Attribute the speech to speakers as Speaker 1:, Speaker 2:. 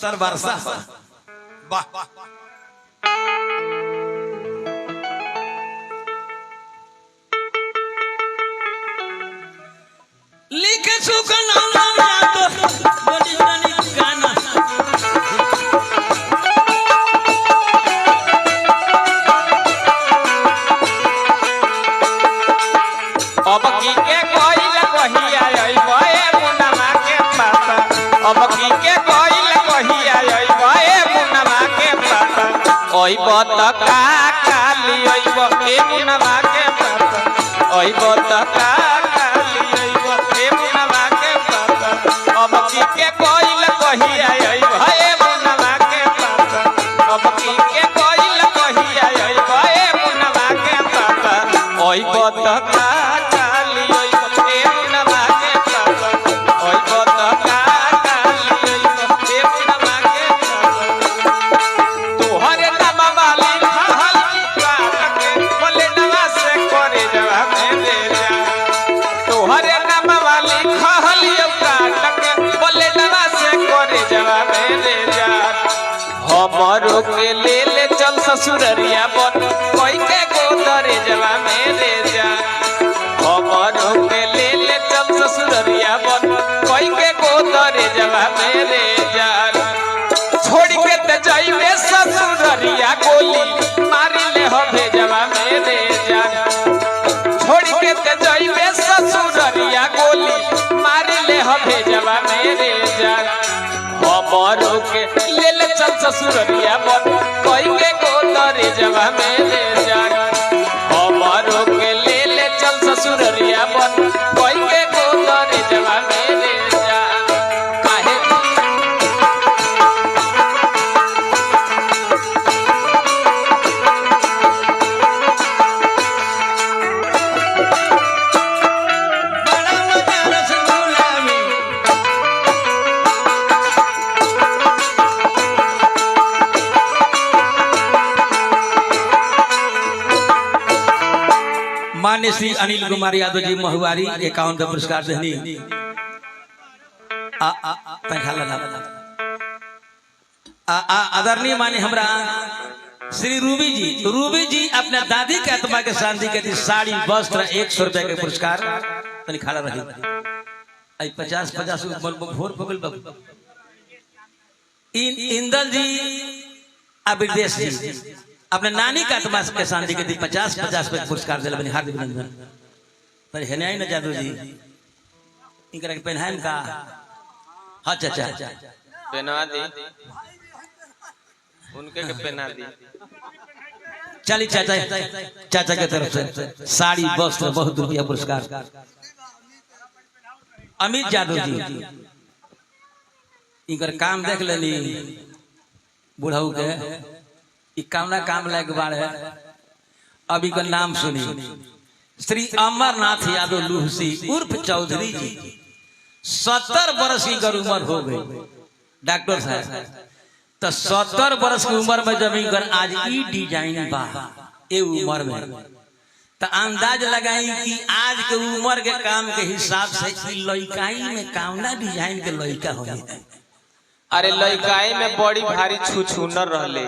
Speaker 1: सर वर्षा वाह लिखे सुखना
Speaker 2: अब की के कोइल कहिया अइबे मुन्नमा के पाता अब की के कोइल कहिया अइबे मुन्नमा के पाता अइब त का काली अइब ए मुन्नमा के पाता अइब त का काली अइब ए मुन्नमा के पाता अब की के कोइल कहिया अइबे मुन्नमा के पाता अब की के कोइल कहिया अइबे मुन्नमा के पाता अइब त का हमरो के ले ले चल ससुररिया बन कोई के गोदरे जवा मेरे जा हमरो के ले ले चल ससुररिया बन कोई के गोदरे जवा मेरे जा छोड़ के ते जाइबे ससुररिया गोली मारी ले हो भेजवा मेरे जा छोड़ के ते जाइबे ससुररिया गोली मारी ले हो भेजवा मेरे जा हमरो के ले ले चल ससुररिया बन कोई के गोदरे जवा मेरे जान हमरो के ले ले चल ससुररिया बन कोई के गोदरे जवा मेरे जान काहे
Speaker 1: मान्य श्री अनिल कुमार यादव जी महुआरी 51 पुरस्कार देनी आदरणीय मान्य हमरा श्री रूबी जी अपने दादी के आत्मा के शांति के लिए साड़ी वस्त्र 100 रुपए के पुरस्कार तनी खड़ा रही 50 भोर पगल इंदल जी विदेश जी अपने नानी का आत्मा के शांति के लिए 50 पे पुरस्कार दिला बनी हार्दिक अभिनंदन पर है नहीं ना जादू जी इनकरा के पहनाएम का हां चाचा
Speaker 2: पहना दी उनके के पहना दी
Speaker 1: चली चाचा के तरफ से साड़ी वस्त्र बहुत रुपया पुरस्कार अमित जादू जी इनकर काम देख लेनी बुढ़ऊ के कामना काम लायक बार है अभी का नाम सुनी श्री अमरनाथ यादव लूहसी उर्फ चौधरी जी 70 वर्ष की उम्र हो गई डॉक्टर साहब तो 70 वर्ष की उम्र में जब इनकर आज ई डिजाइन बा ए उम्र में तो अंदाज लगाई कि आज के उम्र के काम के हिसाब से लइकाई में कामना डिजाइन के लइका हो
Speaker 2: अरे लइकाई में बड़ी भारी छुछुनर रहले